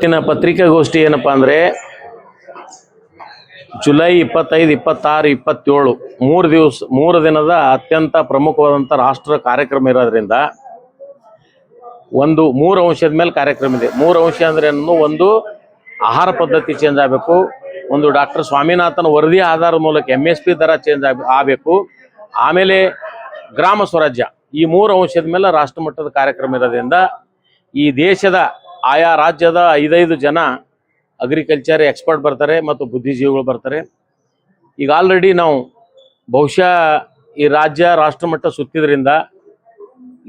ಇವತ್ತಿನ ಪತ್ರಿಕಾಗೋಷ್ಠಿ ಏನಪ್ಪಾ ಅಂದ್ರೆ ಜುಲೈ 25, 26, 27 ಮೂರು ದಿನದ ಅತ್ಯಂತ ಪ್ರಮುಖವಾದಂಥ ರಾಷ್ಟ್ರ ಕಾರ್ಯಕ್ರಮ ಇರೋದ್ರಿಂದ ಒಂದು 3 ಅಂಶದ ಮೇಲೆ ಕಾರ್ಯಕ್ರಮ ಇದೆ. 3 ಅಂಶ ಅಂದ್ರೆ ಏನು? ಒಂದು, ಆಹಾರ ಪದ್ಧತಿ ಚೇಂಜ್ ಆಗಬೇಕು. ಒಂದು, ಡಾಕ್ಟರ್ ಸ್ವಾಮಿನಾಥನ್ ವರದಿ ಆಧಾರದ ಮೂಲಕ MSP ದರ ಚೇಂಜ್ ಆಗಬೇಕು. ಆಮೇಲೆ ಗ್ರಾಮ ಸ್ವರಾಜ್ಯ. ಈ 3 ಅಂಶದ ಮೇಲೆ ರಾಷ್ಟ್ರ ಮಟ್ಟದ ಕಾರ್ಯಕ್ರಮ ಇರೋದ್ರಿಂದ ಈ ದೇಶದ ಆಯಾ ರಾಜ್ಯದ 5 ಜನ ಅಗ್ರಿಕಲ್ಚರ್ ಎಕ್ಸ್ಪರ್ಟ್ ಬರ್ತಾರೆ ಮತ್ತು ಬುದ್ಧಿಜೀವಿಗಳು ಬರ್ತಾರೆ. ಈಗ ಆಲ್ರೆಡಿ ನಾವು ಬಹುಶಃ ಈ ರಾಷ್ಟ್ರ ಮಟ್ಟ ಸುತ್ತಿದ್ರಿಂದ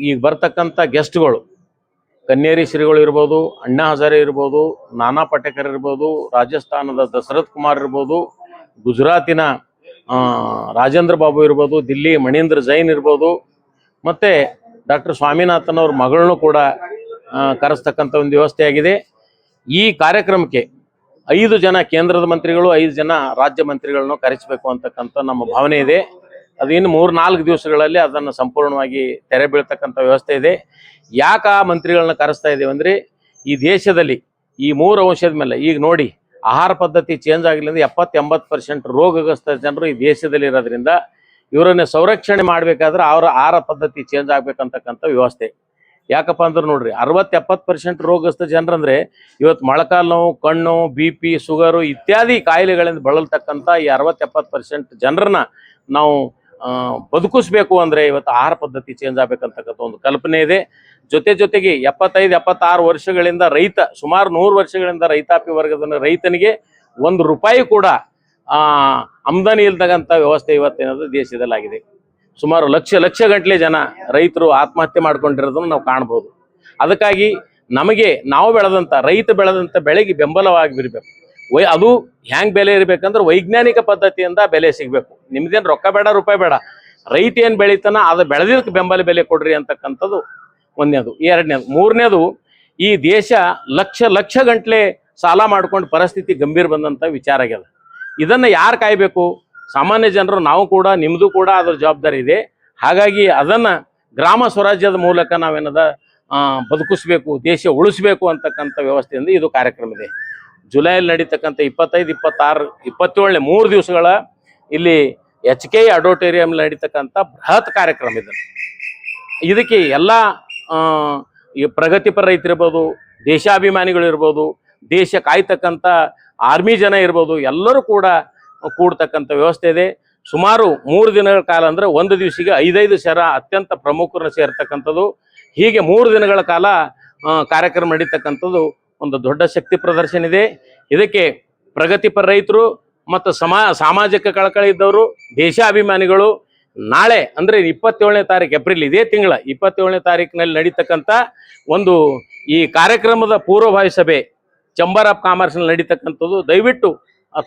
ಈಗ ಬರ್ತಕ್ಕಂಥ ಗೆಸ್ಟ್ಗಳು ಕನ್ನೇರಿ ಶ್ರೀಗಳು ಇರ್ಬೋದು, ಅಣ್ಣಾ ಹಜಾರೆ ಇರ್ಬೋದು, ನಾನಾ ಪಾಟೇಕರ್ ಇರ್ಬೋದು, ರಾಜಸ್ಥಾನದ ದಶರಥ್ ಕುಮಾರ್ ಇರ್ಬೋದು, ಗುಜರಾತಿನ ರಾಜೇಂದ್ರ ಬಾಬು ಇರ್ಬೋದು, ದಿಲ್ಲಿ ಮಣೀಂದ್ರ ಜೈನ್ ಇರ್ಬೋದು, ಮತ್ತು ಡಾಕ್ಟರ್ ಸ್ವಾಮಿನಾಥನ್ ಅವ್ರ ಮಗಳನ್ನೂ ಕೂಡ ಕರೆಸ್ತಕ್ಕಂಥ ಒಂದು ವ್ಯವಸ್ಥೆ ಆಗಿದೆ. ಈ ಕಾರ್ಯಕ್ರಮಕ್ಕೆ 5 ಜನ ಕೇಂದ್ರದ ಮಂತ್ರಿಗಳು, 5 ಜನ ರಾಜ್ಯ ಮಂತ್ರಿಗಳನ್ನು ಕರೆಸಬೇಕು ಅಂತಕ್ಕಂಥ ನಮ್ಮ ಭಾವನೆ ಇದೆ. ಅದು ಇನ್ನು 3-4 ದಿವಸಗಳಲ್ಲಿ ಅದನ್ನು ಸಂಪೂರ್ಣವಾಗಿ ತೆರೆ ಬೀಳ್ತಕ್ಕಂಥ ವ್ಯವಸ್ಥೆ ಇದೆ. ಯಾಕೆ ಆ ಮಂತ್ರಿಗಳನ್ನ ಕರೆಸ್ತಾ ಇದ್ದೀವಿ ಅಂದರೆ, ಈ ದೇಶದಲ್ಲಿ ಈ 3 ಅಂಶದ ಮೇಲೆ ಈಗ ನೋಡಿ, ಆಹಾರ ಪದ್ಧತಿ ಚೇಂಜ್ ಆಗಲಿಂದ 70-80% ರೋಗಗ್ರಸ್ತ ಜನರು ಈ ದೇಶದಲ್ಲಿ ಇರೋದ್ರಿಂದ ಇವರನ್ನ ಸಂರಕ್ಷಣೆ ಮಾಡಬೇಕಾದ್ರೆ ಅವರ ಆಹಾರ ಪದ್ಧತಿ ಚೇಂಜ್ ಆಗ್ಬೇಕಂತಕ್ಕಂಥ ವ್ಯವಸ್ಥೆ. ಯಾಕಪ್ಪ ಅಂದ್ರೆ ನೋಡ್ರಿ, 60-70% ರೋಗಗ್ರಸ್ತ ಜನರಂದ್ರೆ ಇವತ್ತು ಮೊಳಕಾಲು ನೋವು, ಕಣ್ಣು, BP, ಶುಗರು ಇತ್ಯಾದಿ ಕಾಯಿಲೆಗಳಿಂದ ಬಳಲ್ತಕ್ಕಂಥ ಈ 60-70% ಜನರನ್ನ ನಾವು ಬದುಕಿಸ್ಬೇಕು ಅಂದರೆ ಇವತ್ತು ಆಹಾರ ಪದ್ಧತಿ ಚೇಂಜ್ ಆಗ್ಬೇಕಂತಕ್ಕಂಥ ಒಂದು ಕಲ್ಪನೆ ಇದೆ. ಜೊತೆಗೆ 75-76 ವರ್ಷಗಳಿಂದ ಸುಮಾರು 100 ವರ್ಷಗಳಿಂದ ರೈತಾಪಿ ವರ್ಗದ ರೈತನಿಗೆ ₹1 ಕೂಡ ಆಮದನಿ ಇಲ್ದಂಥ ವ್ಯವಸ್ಥೆ ಇವತ್ತೇನಾದ್ರು ದೇಶದಲ್ಲಾಗಿದೆ. ಸುಮಾರು ಲಕ್ಷ ಗಟ್ಟಲೆ ಜನ ರೈತರು ಆತ್ಮಹತ್ಯೆ ಮಾಡ್ಕೊಂಡಿರೋದನ್ನು ನಾವು ಕಾಣ್ಬೋದು. ಅದಕ್ಕಾಗಿ ನಾವು ರೈತ ಬೆಳೆದಂಥ ಬೆಳೆಗೆ ಬೆಂಬಲವಾಗಿರಬೇಕು. ಅದು ಹ್ಯಾಂಗ್ ಬೆಲೆ ಇರಬೇಕಂದ್ರೆ ವೈಜ್ಞಾನಿಕ ಪದ್ಧತಿಯಿಂದ ಬೆಲೆ ಸಿಗಬೇಕು. ನಿಮ್ದೇನು ರೊಕ್ಕ ಬೇಡ, ರೂಪಾಯಿ ಬೇಡ, ರೈತ ಏನು ಬೆಳೀತಾನ ಅದು ಬೆಳೆದಿದ್ದಕ್ಕೆ ಬೆಂಬಲ ಬೆಲೆ ಕೊಡ್ರಿ ಅಂತಕ್ಕಂಥದ್ದು ಒಂದನೇದು. ಎರಡನೇದು. ಮೂರನೇದು, ಈ ದೇಶ ಲಕ್ಷ ಗಂಟ್ಲೆ ಸಾಲ ಮಾಡ್ಕೊಂಡು ಪರಿಸ್ಥಿತಿ ಗಂಭೀರ ಬಂದಂಥ ವಿಚಾರ ಆಗ್ಯದ. ಇದನ್ನು ಯಾರು ಕಾಯಬೇಕು? ಸಾಮಾನ್ಯ ಜನರು. ನಾವು ಕೂಡ, ನಿಮ್ಮದು ಕೂಡ ಅದರ ಜವಾಬ್ದಾರಿ ಇದೆ. ಹಾಗಾಗಿ ಅದನ್ನು ಗ್ರಾಮ ಸ್ವರಾಜ್ಯದ ಮೂಲಕ ನಾವೇನದ ಬದುಕಿಸ್ಬೇಕು, ದೇಶ ಉಳಿಸ್ಬೇಕು ಅಂತಕ್ಕಂಥ ವ್ಯವಸ್ಥೆಯಿಂದ ಇದು ಕಾರ್ಯಕ್ರಮ ಇದೆ. ಜುಲೈಯಲ್ಲಿ ನಡೀತಕ್ಕಂಥ 25, 26, 27 3 ದಿವಸಗಳ ಇಲ್ಲಿ HK ಆಡಿಟೋರಿಯಂ ನಡೀತಕ್ಕಂಥ ಬೃಹತ್ ಕಾರ್ಯಕ್ರಮ ಇದೆ. ಇದಕ್ಕೆ ಎಲ್ಲ ಈ ಪ್ರಗತಿಪರ ರೈತರಿರ್ಬೋದು, ದೇಶಾಭಿಮಾನಿಗಳು ಇರ್ಬೋದು, ದೇಶ ಕಾಯ್ತಕ್ಕಂಥ ಆರ್ಮಿ ಜನ ಇರ್ಬೋದು, ಎಲ್ಲರೂ ಕೂಡ ಕೂಡ್ತಕ್ಕಂಥ ವ್ಯವಸ್ಥೆ ಇದೆ. ಸುಮಾರು 3 ದಿನಗಳ ಕಾಲ ಅಂದರೆ ಒಂದು ದಿವಸಿಗೆ 5 ಜನ ಅತ್ಯಂತ ಪ್ರಮುಖರನ್ನು ಸೇರ್ತಕ್ಕಂಥದ್ದು. ಹೀಗೆ 3 ದಿನಗಳ ಕಾಲ ಕಾರ್ಯಕ್ರಮ ನಡೀತಕ್ಕಂಥದ್ದು ಒಂದು ದೊಡ್ಡ ಶಕ್ತಿ ಪ್ರದರ್ಶನ ಇದೆ. ಇದಕ್ಕೆ ಪ್ರಗತಿಪರ ರೈತರು ಮತ್ತು ಸಾಮಾಜಿಕ ಕಳಕಳಿ ಇದ್ದವರು, ದೇಶಾಭಿಮಾನಿಗಳು ನಾಳೆ ಅಂದರೆ 27ನೇ ತಾರೀಕು ಏಪ್ರಿಲ್, ಇದೇ ತಿಂಗಳ 27ನೇ ತಾರೀಕಿನಲ್ಲಿ ನಡೀತಕ್ಕಂಥ ಒಂದು ಈ ಕಾರ್ಯಕ್ರಮದ ಪೂರ್ವಭಾವಿ ಸಭೆ ಚೇಂಬರ್ ಆಫ್ ಕಾಮರ್ಸ್ನಲ್ಲಿ ನಡೀತಕ್ಕಂಥದ್ದು. ದಯವಿಟ್ಟು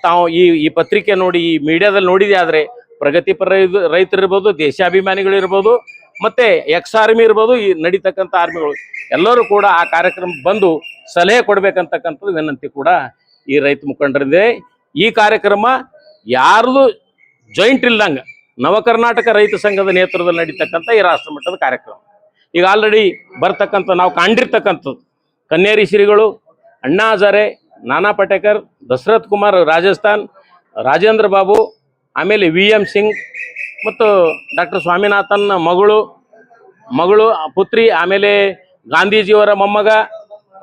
ತಾವು ಈ ಪತ್ರಿಕೆ ನೋಡಿ, ಈ ಮೀಡಿಯಾದಲ್ಲಿ ನೋಡಿದೆ ಆದರೆ ಪ್ರಗತಿಪರ ರೈತರಿರ್ಬೋದು, ದೇಶಾಭಿಮಾನಿಗಳು ಇರ್ಬೋದು, ಮತ್ತೆ ಆರ್ಮಿ ಇರ್ಬೋದು, ಈ ನಡೀತಕ್ಕಂಥ ಆರ್ಮಿಗಳು ಎಲ್ಲರೂ ಕೂಡ ಆ ಕಾರ್ಯಕ್ರಮಕ್ಕೆ ಬಂದು ಸಲಹೆ ಕೊಡ್ಬೇಕಂತಕ್ಕಂಥದ್ದು ವಿನಂತಿ ಕೂಡ ಈ ರೈತ ಮುಖಂಡರಿದೆ. ಈ ಕಾರ್ಯಕ್ರಮ ಯಾರ್ದು ಜಾಯಿಂಟ್ ಇಲ್ದಂಗೆ ನವ ಕರ್ನಾಟಕ ರೈತ ಸಂಘದ ನೇತೃತ್ವದಲ್ಲಿ ನಡೀತಕ್ಕಂಥ ಈ ರಾಷ್ಟ್ರ ಮಟ್ಟದ ಕಾರ್ಯಕ್ರಮ. ಈಗ ಆಲ್ರೆಡಿ ಬರ್ತಕ್ಕಂಥ ನಾವು ಕಂಡಿರ್ತಕ್ಕಂಥದ್ದು ಕನ್ನೇರಿ ಶ್ರೀಗಳು, ಅಣ್ಣಾ ಹಜಾರೆ, ನಾನಾ ಪಾಟೇಕರ್, ದಶರಥ್ ಕುಮಾರ್ ರಾಜಸ್ಥಾನ್, ರಾಜೇಂದ್ರ ಬಾಬು, ಆಮೇಲೆ VM ಸಿಂಗ್ ಮತ್ತು ಡಾಕ್ಟರ್ ಸ್ವಾಮಿನಾಥನ್ ಮಗಳು ಪುತ್ರಿ, ಆಮೇಲೆ ಗಾಂಧೀಜಿಯವರ ಮೊಮ್ಮಗ,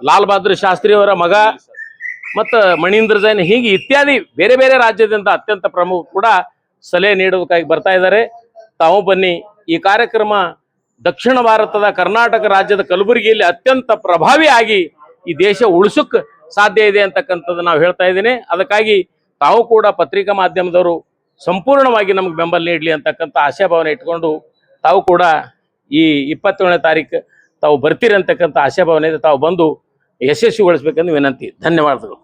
ಲಾಲ್ ಬಹದ್ದೂರ್ ಶಾಸ್ತ್ರಿಯವರ ಮಗ ಮತ್ತು ಮಣೀಂದ್ರ ಜೈನ್, ಹೀಗೆ ಇತ್ಯಾದಿ ಬೇರೆ ಬೇರೆ ರಾಜ್ಯದಿಂದ ಅತ್ಯಂತ ಪ್ರಮುಖ ಕೂಡ ಸಲಹೆ ನೀಡೋದಕ್ಕಾಗಿ ಬರ್ತಾ ಇದ್ದಾರೆ. ತಾವು ಬನ್ನಿ. ಈ ಕಾರ್ಯಕ್ರಮ ದಕ್ಷಿಣ ಭಾರತದ ಕರ್ನಾಟಕ ರಾಜ್ಯದ ಕಲಬುರಗಿಯಲ್ಲಿ ಅತ್ಯಂತ ಪ್ರಭಾವಿಯಾಗಿ ಈ ದೇಶ ಉಳಿಸೋಕ್ಕೆ ಸಾಧ್ಯ ಇದೆ ಅಂತಕ್ಕಂಥದ್ದು ನಾವು ಹೇಳ್ತಾ ಇದ್ದೀನಿ. ಅದಕ್ಕಾಗಿ ತಾವು ಕೂಡ ಪತ್ರಿಕಾ ಮಾಧ್ಯಮದವರು ಸಂಪೂರ್ಣವಾಗಿ ನಮಗೆ ಬೆಂಬಲ ನೀಡಲಿ ಅಂತಕ್ಕಂಥ ಆಶಾಭಾವನೆ ಇಟ್ಕೊಂಡು ತಾವು ಕೂಡ ಈ 27ನೇ ತಾರೀಕು ತಾವು ಬರ್ತೀರಿ ಅಂತಕ್ಕಂಥ ಆಶಾಭಾವನೆ ಇದೆ. ತಾವು ಬಂದು ಯಶಸ್ವಿಗೊಳಿಸ್ಬೇಕೆಂದು ವಿನಂತಿ. ಧನ್ಯವಾದಗಳು.